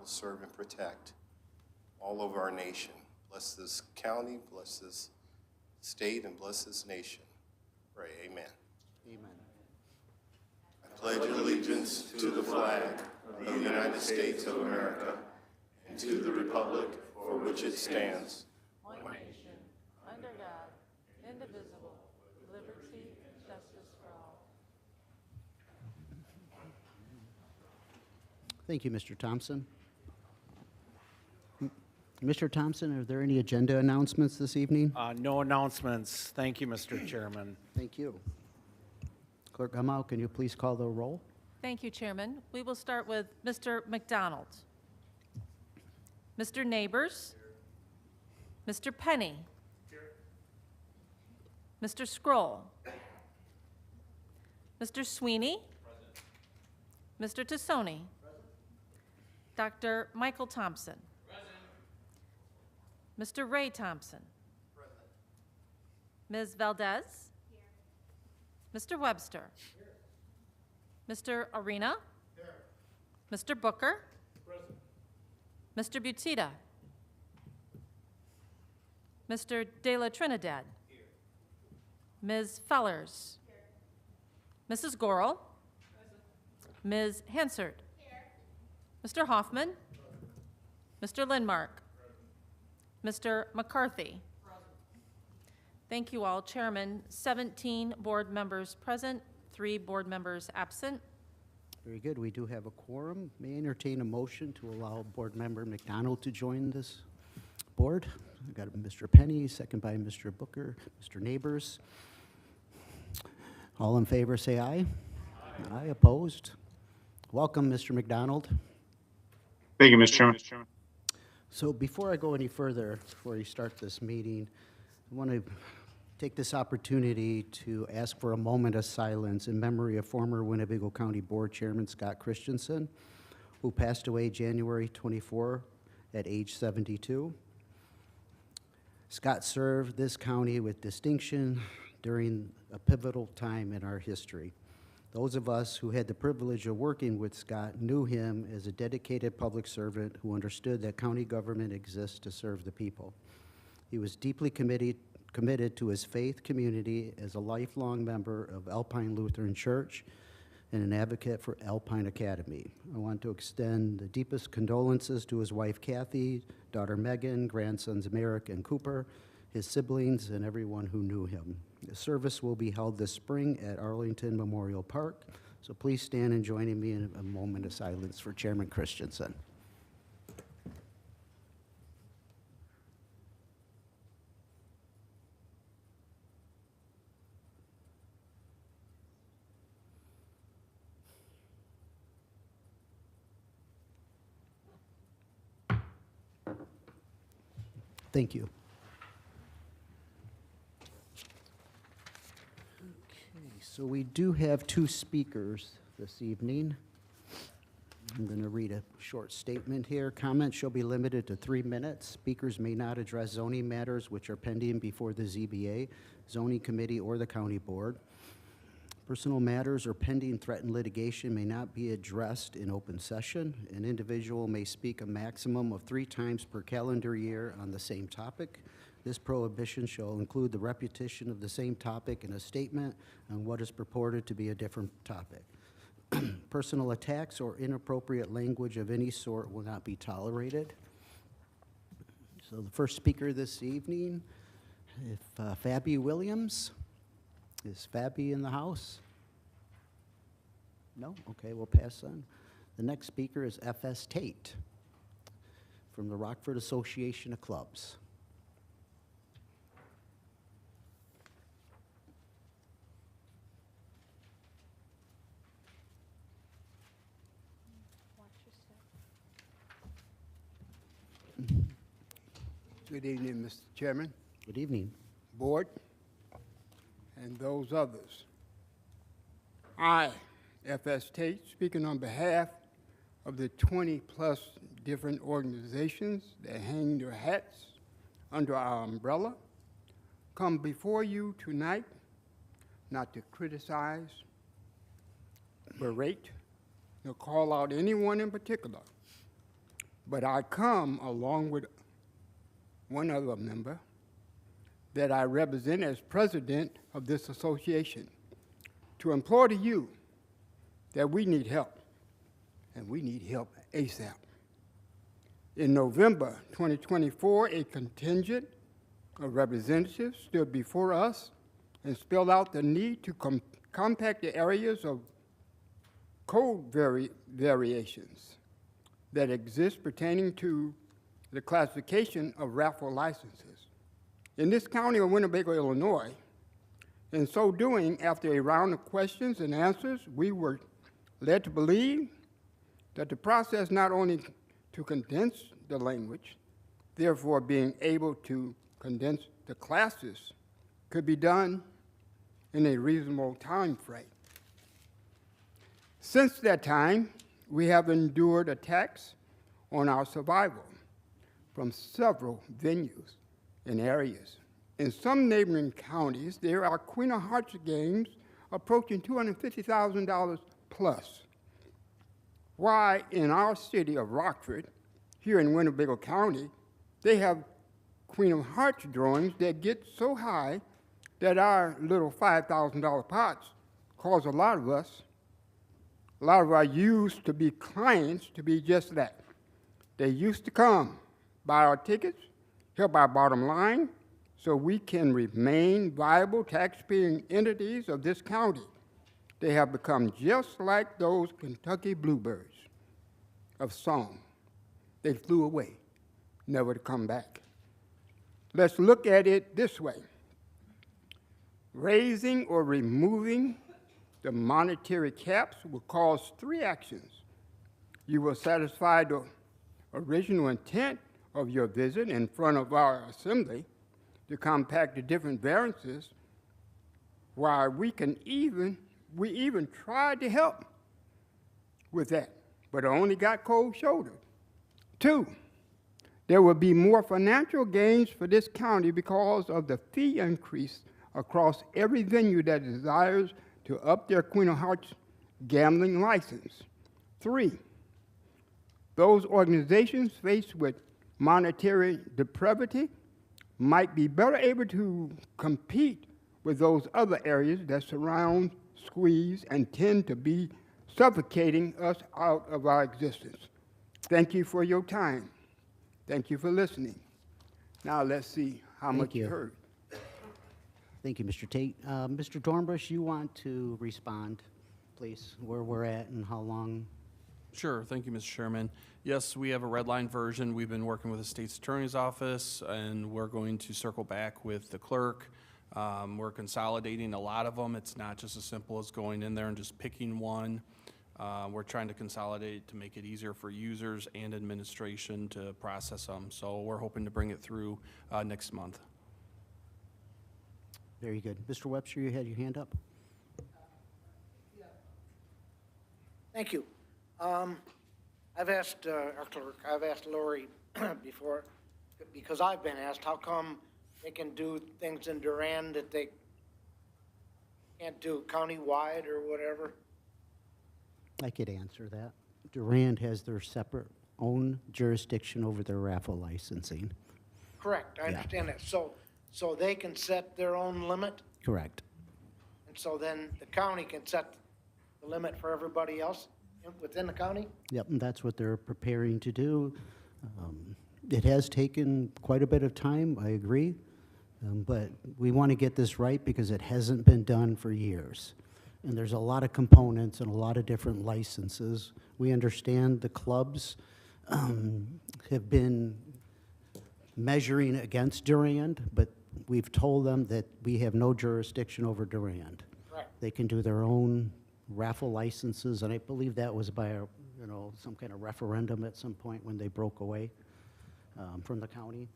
will serve and protect all over our nation. Bless this county, bless this state, and bless this nation. Pray, amen. Amen. I pledge allegiance to the flag of the United States of America and to the republic for which it stands, one nation, under God, indivisible, with liberty and justice for all. Thank you, Mr. Thompson. Mr. Thompson, are there any agenda announcements this evening? No announcements. Thank you, Mr. Chairman. Thank you. Clerk Gamal, can you please call the roll? Thank you, Chairman. We will start with Mr. McDonald. Mr. Neighbors. Mr. Penny. Mr. Scroll. Mr. Sweeney. Mr. Tassoni. Dr. Michael Thompson. Mr. Ray Thompson. Ms. Valdez. Mr. Webster. Mr. Arena. Mr. Booker. Mr. Butita. Mr. De La Trinidad. Ms. Fellers. Mrs. Gorel. Ms. Hansard. Mr. Hoffman. Mr. Lindmark. Mr. McCarthy. Thank you all. Chairman, 17 board members present, 3 board members absent. Very good. We do have a quorum. May I entertain a motion to allow Board Member McDonald to join this board? I got Mr. Penny, second by Mr. Booker, Mr. Neighbors. All in favor, say aye. Aye. Aye. Opposed? Welcome, Mr. McDonald. Thank you, Mr. Chairman. So before I go any further, before you start this meeting, I want to take this opportunity to ask for a moment of silence in memory of former Winnebago County Board Chairman Scott Christensen, who passed away January 24 at age 72. Scott served this county with distinction during a pivotal time in our history. Those of us who had the privilege of working with Scott knew him as a dedicated public servant who understood that county government exists to serve the people. He was deeply committed to his faith community as a lifelong member of Alpine Lutheran Church and an advocate for Alpine Academy. I want to extend the deepest condolences to his wife Kathy, daughter Megan, grandsons Merrick and Cooper, his siblings, and everyone who knew him. The service will be held this spring at Arlington Memorial Park, so please stand and join me in a moment of silence for Chairman Christensen. Thank you. Okay, so we do have 2 speakers this evening. I'm going to read a short statement here. Comments shall be limited to 3 minutes. Speakers may not address zoning matters which are pending before the ZBA, zoning committee, or the county board. Personal matters or pending threatened litigation may not be addressed in open session. An individual may speak a maximum of 3 times per calendar year on the same topic. This prohibition shall include the repetition of the same topic in a statement on what is purported to be a different topic. Personal attacks or inappropriate language of any sort will not be tolerated. So the first speaker this evening, if Fabi Williams. Is Fabi in the house? No? Okay, we'll pass on. The next speaker is F.S. Tate from the Rockford Association of Clubs. Good evening, Mr. Chairman, Good evening. Board, and those others. I, F.S. Tate, speaking on behalf of the 20-plus different organizations that hang their hats under our umbrella, come before you tonight not to criticize, berate, nor call out anyone in particular, but I come along with one other member that I represent as president of this association to implore to you that we need help, and we need help ASAP. In November 2024, a contingent of representatives stood before us and spelled out the need to compact the areas of code variations that exist pertaining to the classification of raffle licenses. In this county of Winnebago, Illinois, in so doing, after a round of questions and answers, we were led to believe that the process not only to condense the language, therefore being able to condense the classes, could be done in a reasonable time frame. Since that time, we have endured attacks on our survival from several venues and areas. In some neighboring counties, there are Queen of Hearts games approaching $250,000 plus. Why in our city of Rockford, here in Winnebago County, they have Queen of Hearts drawings that get so high that our little $5,000 pots cause a lot of our used to be clients to be just that. They used to come, buy our tickets, help our bottom line, so we can remain viable taxpaying entities of this county. They have become just like those Kentucky bluebirds of song. They flew away, never to come back. Let's look at it this way. Raising or removing the monetary caps will cause three actions. You will satisfy the original intent of your visit in front of our assembly to compact the different variances, while we even tried to help with that, but only got cold-shouldered. 2, there will be more financial gains for this county because of the fee increase across every venue that desires to up their Queen of Hearts gambling license. 3, those organizations faced with monetary depravity might be better able to compete with those other areas that surround, squeeze, and tend to be suffocating us out of our existence. Thank you for your time. Thank you for listening. Now let's see how much you heard. Thank you, Mr. Tate. Mr. Dornbush, you want to respond, please, where we're at and how long? Sure. Thank you, Mr. Chairman. Yes, we have a red line version. We've been working with the state's attorney's office, and we're going to circle back with the clerk. We're consolidating a lot of them. It's not just as simple as going in there and just picking one. We're trying to consolidate to make it easier for users and administration to process them. So we're hoping to bring it through next month. Very good. Mr. Webster, you had your hand up. Thank you. I've asked our clerk, I've asked Lori before, because I've been asked, how come they can do things in Durand that they can't do countywide or whatever? I could answer that. Durand has their separate own jurisdiction over their raffle licensing. Correct, I Yeah. understand that. So they can set their own limit, Correct. and so then the county can set the limit for everybody else within the county? Yep, and that's what they're preparing to do. It has taken quite a bit of time, I agree, but we want to get this right because it hasn't been done for years. And there's a lot of components and a lot of different licenses. We understand the clubs have been measuring against Durand, but we've told them that we have no jurisdiction over Durand. Right. They can do their own raffle licenses, and I believe that was by a, some kind of referendum at some point when they broke away from the county.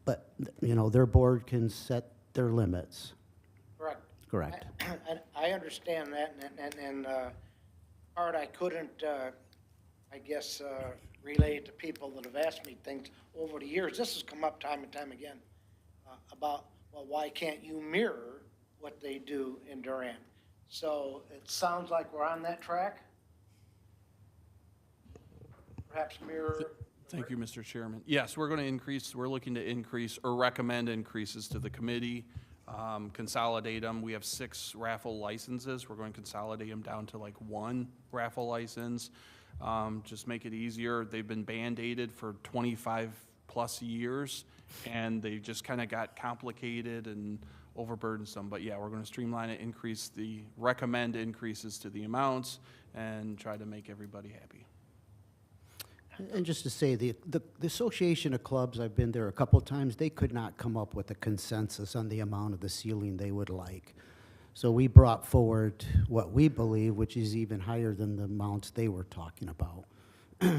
But, their board can set their limits. Correct. Correct. I understand that, and part I couldn't, I guess, relay it to people that have asked me things over the years. This has come up time and time again about, well, why can't you mirror what they do in Durand? So it sounds like we're on that track. perhaps mirror? Thank you, Mr. Chairman. Yes, we're going to increase, we're looking to increase or recommend increases to the committee, consolidate them. We have 6 raffle licenses. We're going to consolidate them down to like 1 raffle license. Just make it easier. They've been band-aided for 25-plus years, and they just kind of got complicated and overburdensome. But yeah, we're going to streamline it, recommend increases to the amounts, and try to make everybody happy. And just to say, the Association of Clubs, I've been there a couple of times, they could not come up with a consensus on the amount of the ceiling they would like. So we brought forward what we believe, which is even higher than the amounts they were talking about.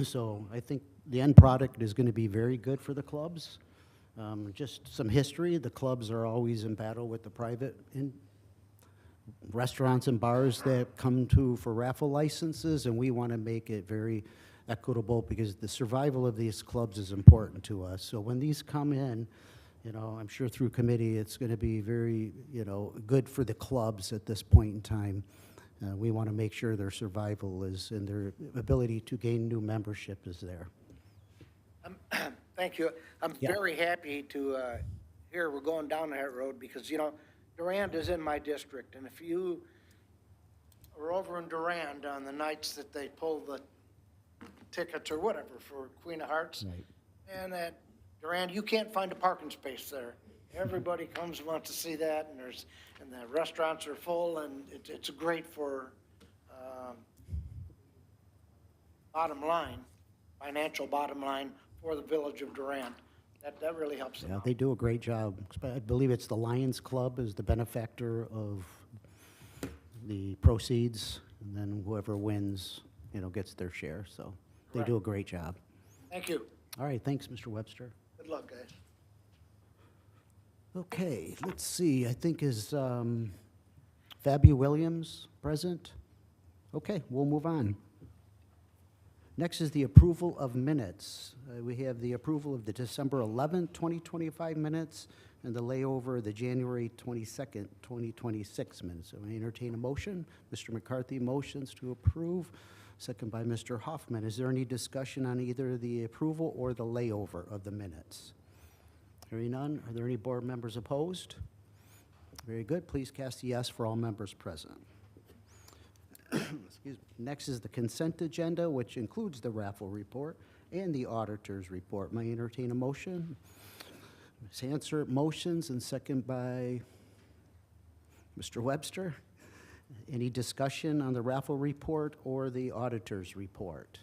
So I think the end product is going to be very good for the clubs. Just some history, the clubs are always in battle with the private restaurants and bars that come to for raffle licenses, and we want to make it very equitable because the survival of these clubs is important to us. So when these come in, I'm sure through committee, it's going to be very, good for the clubs at this point in time. We want to make sure their survival is and their ability to gain new membership is there. Thank you. I'm very happy to hear we're going down that road because, Durand is in my district, and if you are over in Durand on the nights that they pull the tickets or whatever for Queen of Hearts, Right. and at Durand, you can't find a parking space there. Everybody comes and wants to see that, and the restaurants are full, and it's great for bottom line, financial bottom line for the village of Durand. That really helps them Yeah, out. they do a great job. I believe it's the Lions Club is the benefactor of the proceeds, and then whoever wins, gets their share. So they do a great job. Thank you. All right, thanks, Mr. Webster. Good luck, guys. Okay, let's see, I think is Fabi Williams present? Okay, we'll move on. Next is the approval of minutes. We have the approval of the December 11th, 2025 minutes and the layover of the January 22nd, 2026 minutes. So I entertain a motion. Mr. McCarthy motions to approve, second by Mr. Hoffman. Is there any discussion on either the approval or the layover of the minutes? Hearing none, are there any board members opposed? Very good, please cast a yes for all members present. Excuse me. Next is the consent agenda, which includes the raffle report and the auditor's report. May I entertain a motion? Ms. Hansert motions and second by Mr. Webster. Any discussion on the raffle report or the auditor's report?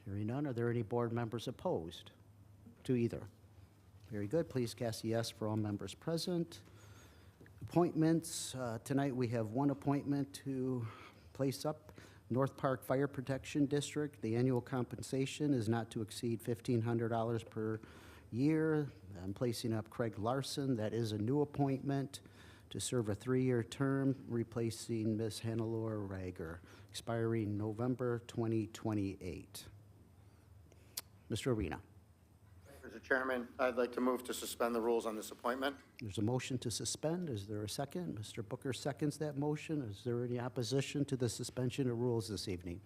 Hearing none, are there any board members opposed to either? Very good, please cast a yes for all members present. Appointments, tonight we have one appointment to place up North Park Fire Protection District. The annual compensation is not to exceed $1,500 per year. I'm placing up Craig Larson. That is a new appointment to serve a 3-year term, replacing Ms. Hannelore Rager, expiring November 2028. Mr. Arena. Mr. Chairman, I'd like to move to suspend the rules on this appointment. There's a motion to suspend. Is there a second? Mr. Booker seconds that motion. Is there any opposition to the suspension of rules this evening?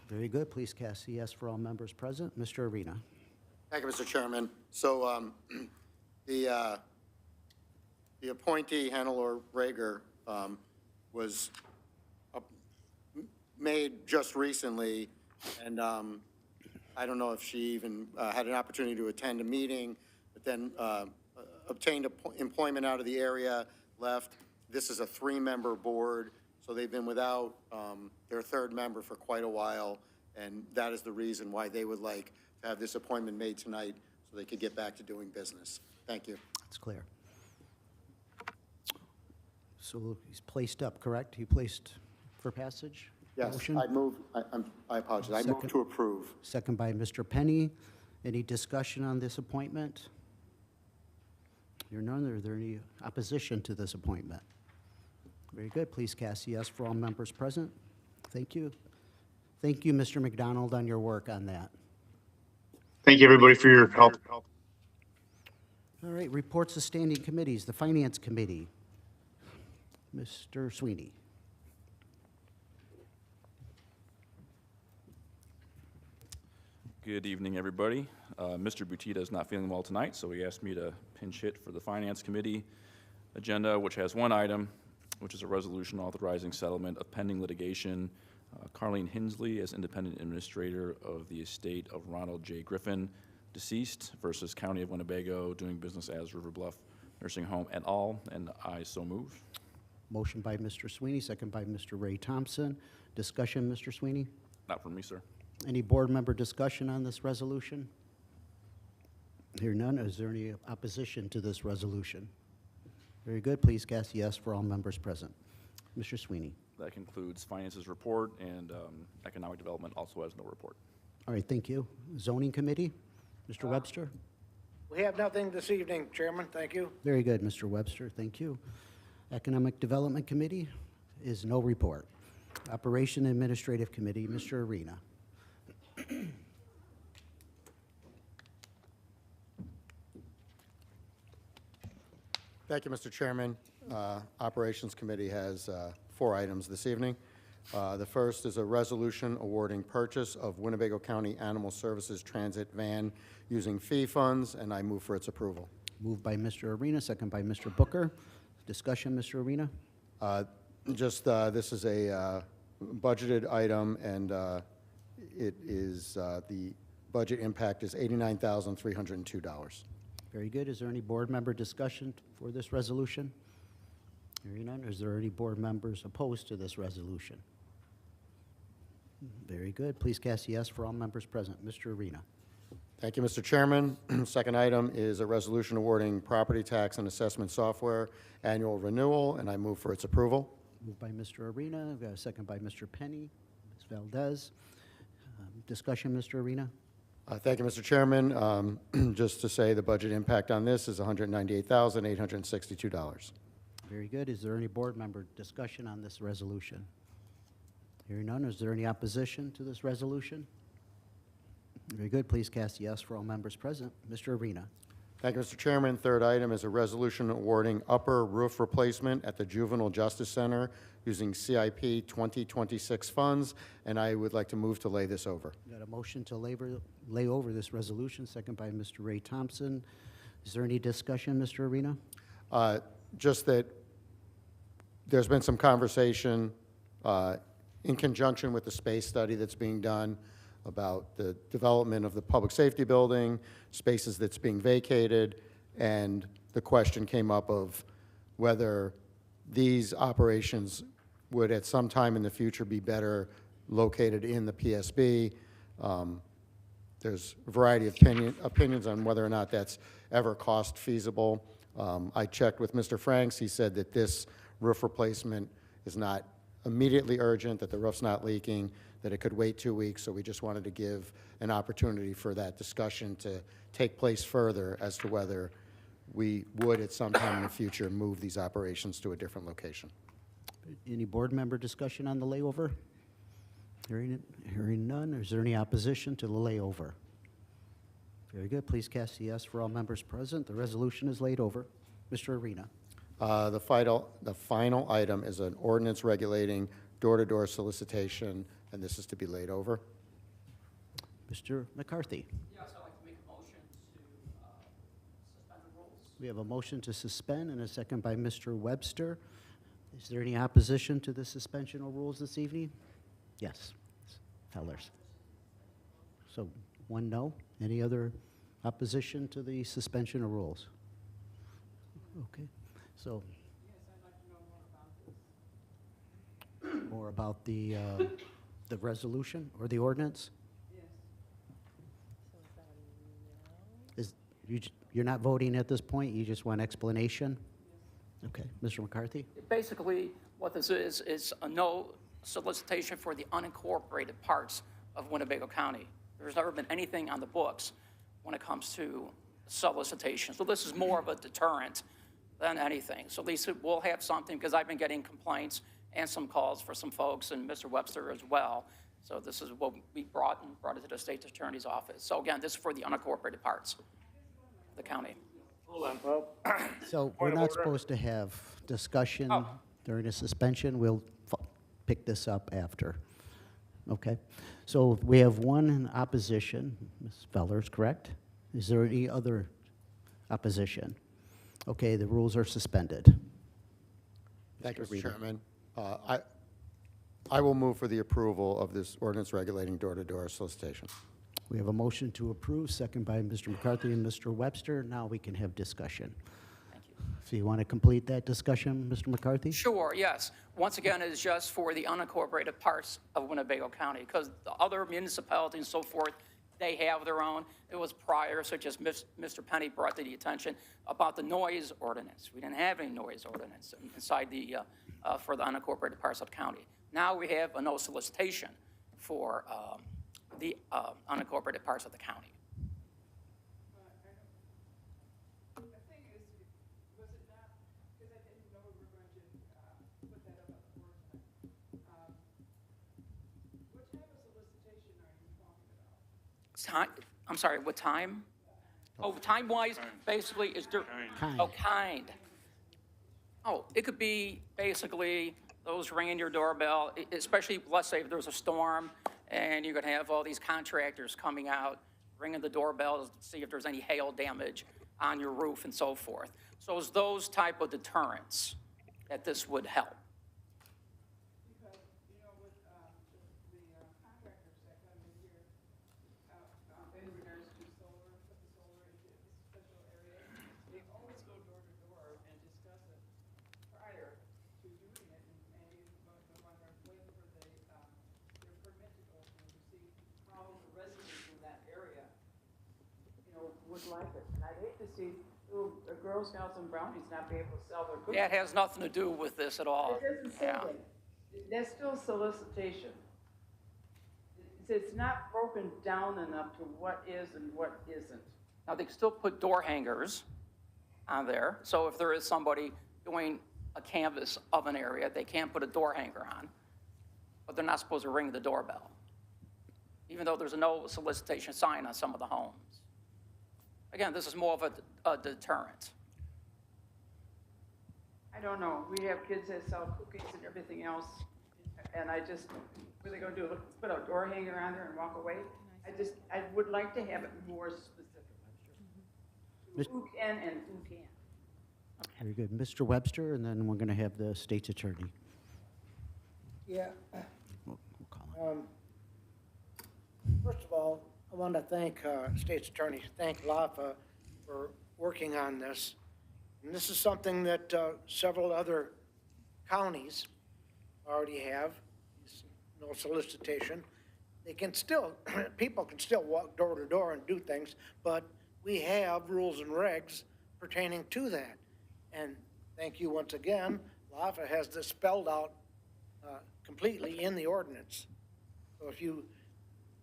Very good. Please cast a yes for all members present. Mr. Arena. Thank you, Mr. Chairman. So the appointee, Hannelore Rager, was made just recently, and I don't know if she even had an opportunity to attend a meeting, but then obtained employment out of the area, left. This is a 3-member board, so they've been without their 3rd member for quite a while, and that is the reason why they would like to have this appointment made tonight so they could get back to doing business. Thank you. That's clear. So he's placed up, correct? He placed for passage? Yes, Motion? I apologize. I move Second. to approve. Second by Mr. Penny. Any discussion on this appointment? Hearing none, are there any opposition to this appointment? Very good. Please cast a yes for all members present. Thank you. Thank you, Mr. McDonald, on your work on that. Thank you, everybody, for your help. All right, reports of standing committees. The Finance Committee. Mr. Sweeney. Good evening, everybody. Mr. Butita is not feeling well tonight, so he asked me to pinch hit for the Finance Committee agenda, which has one item, which is a resolution authorizing settlement of pending litigation. Carleen Hinsley as independent administrator of the estate of Ronald J. Griffin, deceased, versus County of Winnebago, doing business as River Bluff Nursing Home et al., and I so move. Motion by Mr. Sweeney, second by Mr. Ray Thompson. Discussion, Mr. Sweeney? Not from me, sir. Any board member discussion on this resolution? Hear none. Is there any opposition to this resolution? Very good. Please cast yes for all members present. Mr. Sweeney. That concludes Finance's report, and Economic Development also has no report. All right, thank you. Zoning Committee, Mr. Webster? We have nothing this evening, Chairman. Thank you. Very good, Mr. Webster, thank you. Economic Development Committee is no report. Operation Administrative Committee, Mr. Arena. Thank you, Mr. Chairman. Operations Committee has 4 items this evening. The first is a resolution awarding purchase of Winnebago County Animal Services Transit Van using fee funds, and I move for its approval. Moved by Mr. Arena, second by Mr. Booker. Discussion, Mr. Arena? This is a budgeted item, and it is, the budget impact is $89,302. Very good. Is there any board member discussion for this resolution? Hearing none. Is there any board members opposed to this resolution? Very good. Please cast yes for all members present. Mr. Arena. Thank you, Mr. Chairman. Second item is a resolution awarding property tax and assessment software annual renewal, and I move for its approval. Moved by Mr. Arena. I've got a second by Mr. Penny. Ms. Valdez. Discussion, Mr. Arena? Thank you, Mr. Chairman. Just to say the budget impact on this is $198,862. Very good. Is there any board member discussion on this resolution? Hearing none, is there any opposition to this resolution? Very good. Please cast yes for all members present. Mr. Arena. Thank you, Mr. Chairman. Third item is a resolution awarding upper roof replacement at the Juvenile Justice Center using CIP 2026 funds, and I would like to move to lay this over. Got a motion to lay over this resolution, second by Mr. Ray Thompson. Is there any discussion, Mr. Arena? Just that there's been some conversation in conjunction with the space study that's being done about the development of the public safety building, spaces that's being vacated, and the question came up of whether these operations would at some time in the future be better located in the PSB. There's a variety of opinions on whether or not that's ever cost feasible. I checked with Mr. Franks. He said that this roof replacement is not immediately urgent, that the roof's not leaking, that it could wait 2 weeks, so we just wanted to give an opportunity for that discussion to take place further as to whether we would at some time in the future move these operations to a different location. Any board member discussion on the layover? Hearing none. Is there any opposition to the layover? Very good. Please cast a yes for all members present. The resolution is laid over. Mr. Arena. The final item is an ordinance regulating door-to-door solicitation, and this is to be laid over. Mr. McCarthy. Yes, I'd like to make a motion to suspend the rules. We have a motion to suspend and a second by Mr. Webster. Is there any opposition to the suspension of rules this evening? Yes. Fellers. So 1 no. Any other opposition to the suspension of rules? Okay. So. Yes, I'd like to know More about the resolution or the ordinance? Yes. So is that a no? You're not voting at this point? You just want explanation? Okay. Mr. McCarthy? Basically, what this is a no solicitation for the unincorporated parts of Winnebago County. There's never been anything on the books when it comes to solicitation. So this is more of a deterrent than anything. So at least we'll have something, because I've been getting complaints and some calls for some folks, and Mr. Webster as well. So this is what we brought it to the state attorney's office. So again, this is for the unincorporated parts of the county. Hold on, Bob. So we're not supposed to have discussion during a suspension. We'll pick this up after. Okay. So we have one in opposition. Ms. Fellers, correct? Is there any other opposition? Okay, the rules are suspended. Thank you, Mr. Mr. Reader. Chairman. I will move for the approval of this ordinance regulating door-to-door solicitation. We have a motion to approve, second by Mr. McCarthy and Mr. Webster. Now we can have discussion. Thank you. So you want to complete that discussion, Mr. McCarthy? Sure, yes. Once again, it is just for the unincorporated parts of Winnebago County, because the other municipalities and so forth, they have their own. It was prior, such as Mr. Penny brought to the attention, about the noise ordinance. We didn't have any noise ordinance inside the, for the unincorporated parts of the county. Now we have a no solicitation for the unincorporated parts of the county. The thing is, was it not, because I didn't know we were going to put that up on the board tonight. What type of solicitation are you talking about? I'm sorry, what time? Oh, time-wise, basically is Kind. oh, kind. Oh, it could be basically those ringing your doorbell, especially, let's say if there's a storm and you're gonna have all these contractors coming out, ringing the doorbells to see if there's any hail damage on your roof and so forth. So it's those type of deterrents that this would help. Because, you know, with the contractors that come in here, in regards to solar, put the solar into special areas, they always go door to door and discuss it prior to doing it, and maybe when they're waiting for their permit to go through to see how the residents in that area, you know, would like it. And I'd hate to see little Girl Scouts and Brownies not be able to sell their cookies. That has nothing to do with this at all. It doesn't say Yeah. that. That's still solicitation. It's not broken down enough to what is and what isn't. Now, they can still put door hangers on there, so if there is somebody doing a canvas of an area, they can put a door hanger on, but they're not supposed to ring the doorbell, even though there's a no solicitation sign on some of the homes. Again, this is more of a deterrent. I don't know. We have kids that sell cookies and everything else, and what are they gonna do? Put a door hanger on there and walk away? I would like to have it more specific. Who can and who can't. Very good. Mr. Webster, and then we're going to have the state's attorney. Yeah, We'll call him. first of all, I want to thank State's Attorney, thank LAFA for working on this. And this is something that several other counties already have, no solicitation. They can still, people can still walk door to door and do things, but we have rules and regs pertaining to that. And thank you once again, LAFA has this spelled out completely in the ordinance. So if you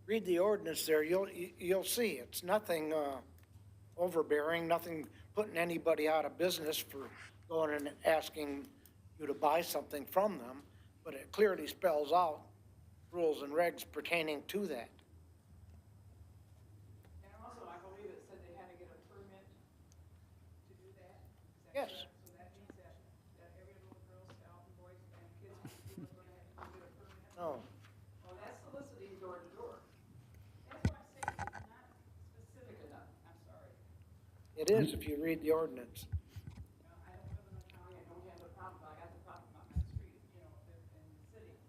read the ordinance there, you'll see it's nothing overbearing, nothing putting anybody out of business for going and asking you to buy something from them, but it clearly spells out rules and regs pertaining to that. And also, I believe it said they had to get a permit to do that. Is that Yes. correct? So that means that every little Girl Scout and Boy and kids are gonna have to get a permit. No, Well, that's soliciting door to door. That's why I'm saying it's not specific enough. I'm sorry. it is if you read the ordinance. I don't live in a county, I don't have a problem, but I got the problem on my street, you know, in the city.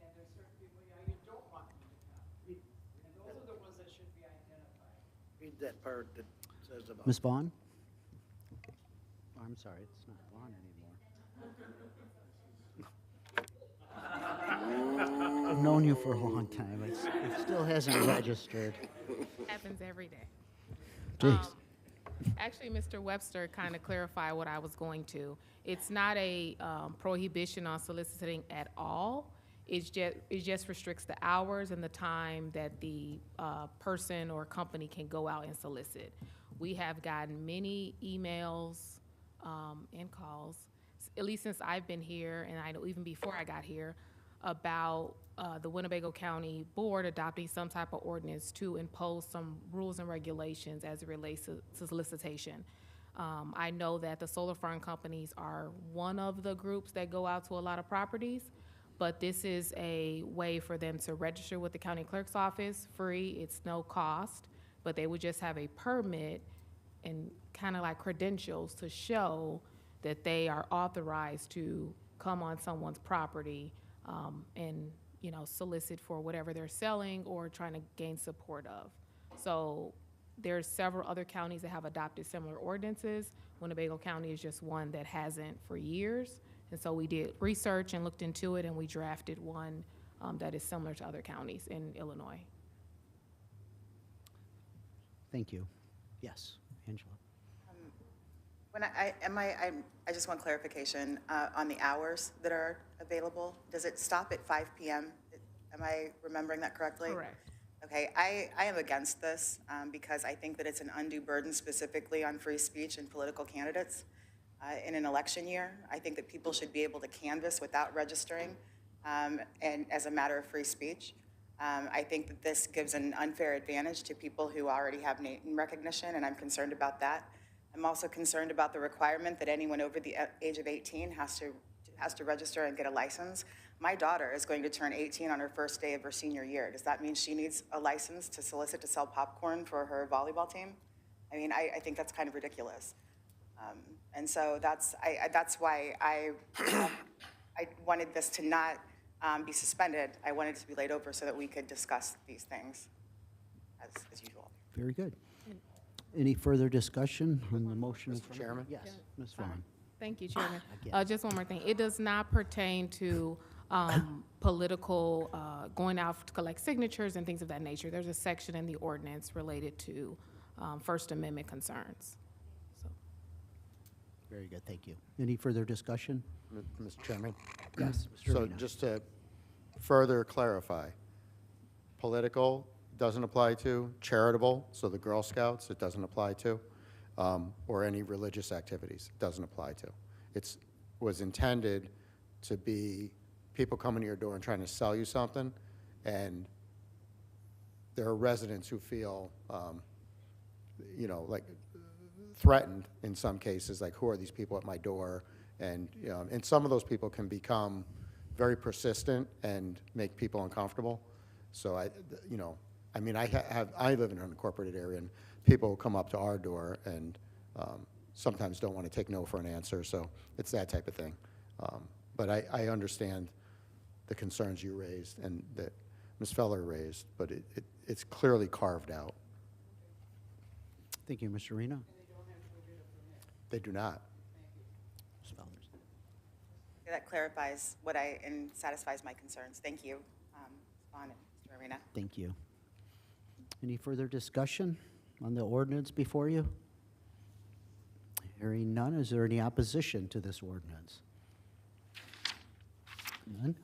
And there's certain people, you don't want them to come. And those are the ones that should be identified. Read that part that says about. Ms. Vaughn? Oh, I'm sorry, it's not Vaughn anymore. I've known you for a long time. It still hasn't registered. Happens every day. Jeez. Actually, Mr. Webster kind of clarified what I was going to. It's not a prohibition on soliciting at all. It just restricts the hours and the time that the person or company can go out and solicit. We have gotten many emails and calls, at least since I've been here, and I know even before I got here, about the Winnebago County Board adopting some type of ordinance to impose some rules and regulations as it relates to solicitation. I know that the solar farm companies are one of the groups that go out to a lot of properties, but this is a way for them to register with the county clerk's office, free, it's no cost. but they would just have a permit and kind of like credentials to show that they are authorized to come on someone's property and, you know, solicit for whatever they're selling or trying to gain support of. So there's several other counties that have adopted similar ordinances. Winnebago County is just one that hasn't for years. And so we did research and looked into it, and we drafted one that is similar to other counties in Illinois. Thank you. Yes, Angela. When I just want clarification on the hours that are available. Does it stop at 5 p.m.? Am I remembering that correctly? Correct. Okay, I am against this because I think that it's an undue burden specifically on free speech and political candidates in an election year. I think that people should be able to canvass without registering and as a matter of free speech. I think that this gives an unfair advantage to people who already have name recognition, and I'm concerned about that. I'm also concerned about the requirement that anyone over the age of 18 has to register and get a license. My daughter is going to turn 18 on her first day of her senior year. Does that mean she needs a license to solicit to sell popcorn for her volleyball team? I mean, I think that's kind of ridiculous. And so that's why I wanted this to not be suspended. I wanted it to be laid over so that we could discuss these things as usual. Very good. Any further discussion on the motion? Mr. Chairman? Yes, Ms. Vaughn. Thank you, Chairman. Again. Just one more thing. It does not pertain to political, going out to collect signatures and things of that nature. There's a section in the ordinance related to First Amendment concerns. So. Very good, thank you. Any further discussion? Mr. Chairman? Yes, Mr. So Arena. just to further clarify, political doesn't apply to, charitable, so the Girl Scouts, it doesn't apply to, or any religious activities, it doesn't apply to. It was intended to be people coming to your door and trying to sell you something, and there are residents who feel, you know, like threatened in some cases, like who are these people at my door? And, you know, and some of those people can become very persistent and make people uncomfortable. So you know, I mean, I live in an unincorporated area, and people will come up to our door and sometimes don't want to take no for an answer. So it's that type of thing. But I understand the concerns you raised and that Ms. Feller raised, but it's clearly carved out. Thank you, Mr. Arena. They do not. Ms. Fellers. That clarifies and satisfies my concerns. Thank you, Vaughn and Mr. Arena. Thank you. Any further discussion on the ordinance before you? Hearing none, is there any opposition to this ordinance? None.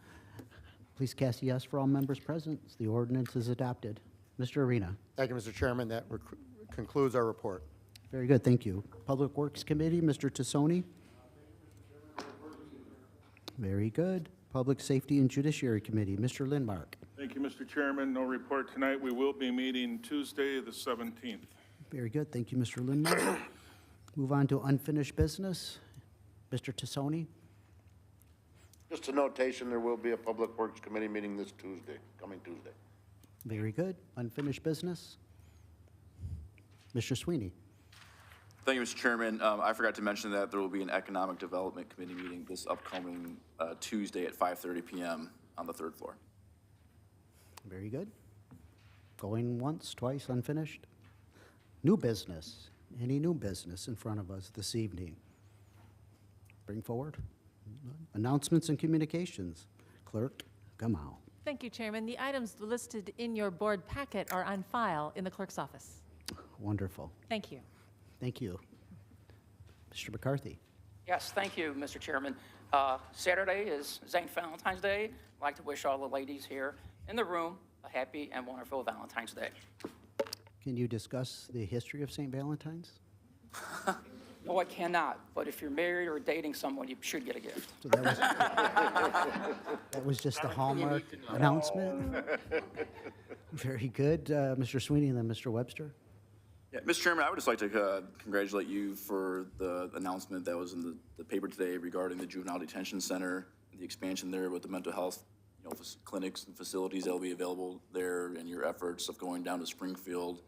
Please cast a yes for all members present. The ordinance is adopted. Mr. Arena. Thank you, Mr. Chairman. That concludes our report. Very good, thank you. Public Works Committee, Mr. Tassoni. Very good. Public Safety and Judiciary Committee, Mr. Lindmark. Thank you, Mr. Chairman. No report tonight. We will be meeting Tuesday, the 17th. Very good, thank you, Mr. Lindmark. Move on to unfinished business. Mr. Tassoni. Just a notation, there will be a Public Works Committee meeting this Tuesday, coming Tuesday. Very good. Unfinished business. Mr. Sweeney. Thank you, Mr. Chairman. I forgot to mention that there will be an Economic Development Committee meeting this upcoming Tuesday at 5:30 p.m. on the third floor. Very good. Going once, twice, unfinished. New business. Any new business in front of us this evening? Bring forward. Announcements and communications. Clerk, come out. Thank you, Chairman. The items listed in your board packet are on file in the clerk's office. Wonderful. Thank you. Thank you. Mr. McCarthy. Yes, thank you, Mr. Chairman. Saturday is St. Valentine's Day. I'd like to wish all the ladies here in the room a happy and wonderful Valentine's Day. Can you discuss the history of St. Valentine's? No, I cannot, but if you're married or dating someone, you should get a gift. So that was just a Hallmark announcement? Very good. Mr. Sweeney and then Mr. Webster. Yeah, Mr. Chairman, I would just like to congratulate you for the announcement that was in the paper today regarding the Juvenile Detention Center, and the expansion there with the mental health, clinics and facilities that will be available there, and your efforts of going down to Springfield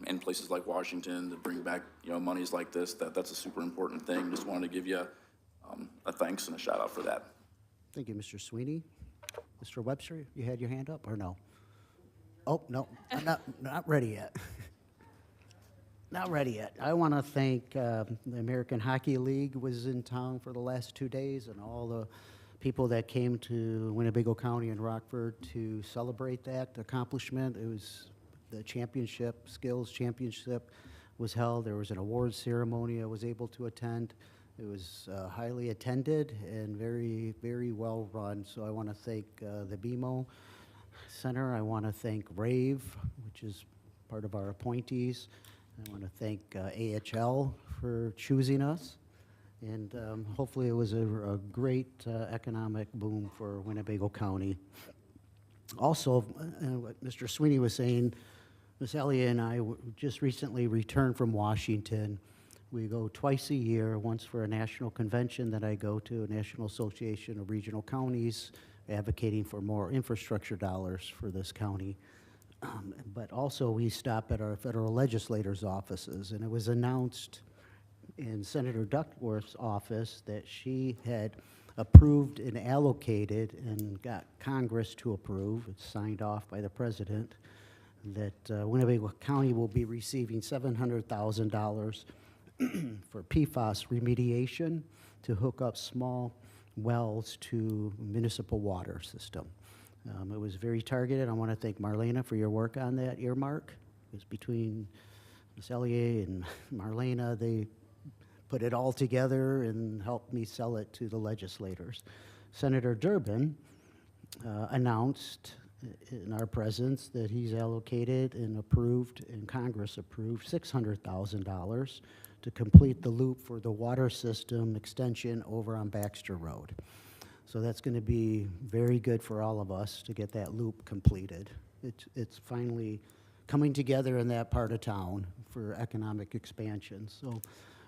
in places like Washington to bring back, monies like this. That's a super important thing. Just wanted to give you a thanks and a shout out for that. Thank you, Mr. Sweeney. Mr. Webster, you had your hand up, or no? Oh, no, I'm not ready yet. Not ready yet. I want to thank the American Hockey League was in town for the last 2 days, and all the people that came to Winnebago County and Rockford to celebrate that accomplishment. It was the championship, skills championship was held. There was an awards ceremony I was able to attend. It was highly attended and very, very well run. So I want to thank the BMO Center. I want to thank RAVE, which is part of our appointees. I want to thank AHL for choosing us. And hopefully it was a great economic boom for Winnebago County. Also, what Mr. Sweeney was saying, Ms. Elliott and I just recently returned from Washington. We go twice a year, once for a national convention that I go to, a National Association of Regional Counties, advocating for more infrastructure dollars for this county. But also we stop at our federal legislators' offices, and it was announced in Senator Duckworth's office that she had approved and allocated and got Congress to approve, it's signed off by the president, that Winnebago County will be receiving $700,000 for PFAS remediation to hook up small wells to municipal water system. It was very targeted. I want to thank Marlena for your work on that earmark. It was between Ms. Elliott and Marlena. They put it all together and helped me sell it to the legislators. Senator Durbin announced in our presence that he's allocated and approved, and Congress approved, $600,000 to complete the loop for the water system extension over on Baxter Road. So that's going to be very good for all of us to get that loop completed. It's finally coming together in that part of town for economic expansion. So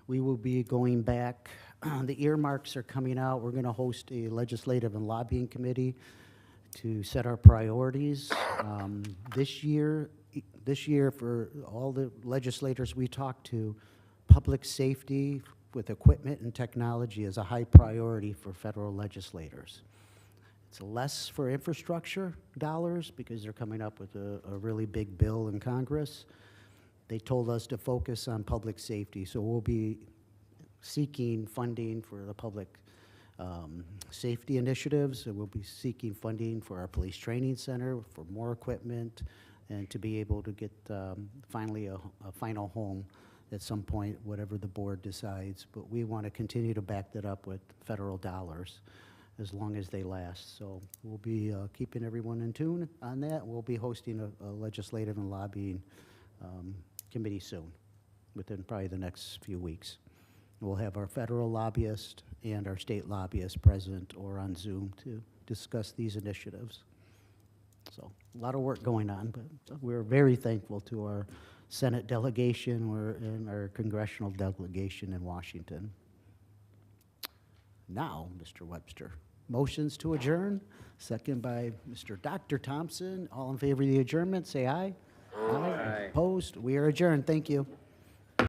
we will be going back. The earmarks are coming out. We're going to host a legislative and lobbying committee to set our priorities. This year, for all the legislators we talked to, public safety with equipment and technology is a high priority for federal legislators. It's less for infrastructure dollars because they're coming up with a really big bill in Congress. They told us to focus on public safety, so we'll be seeking funding for the public safety initiatives, and we'll be seeking funding for our police training center for more equipment and to be able to get finally a final home at some point, whatever the board decides. But we want to continue to back that up with federal dollars as long as they last. So we'll be keeping everyone in tune on that. We'll be hosting a legislative and lobbying committee soon, within probably the next few weeks. We'll have our federal lobbyist and our state lobbyist present or on Zoom to discuss these initiatives. So a lot of work going on, but we're very thankful to our Senate delegation and our congressional delegation in Washington. Now, Mr. Webster, motions to adjourn, second by Mr. Dr. Thompson. All in favor of the adjournment, say aye. Aye. Opposed? We are adjourned. Thank you.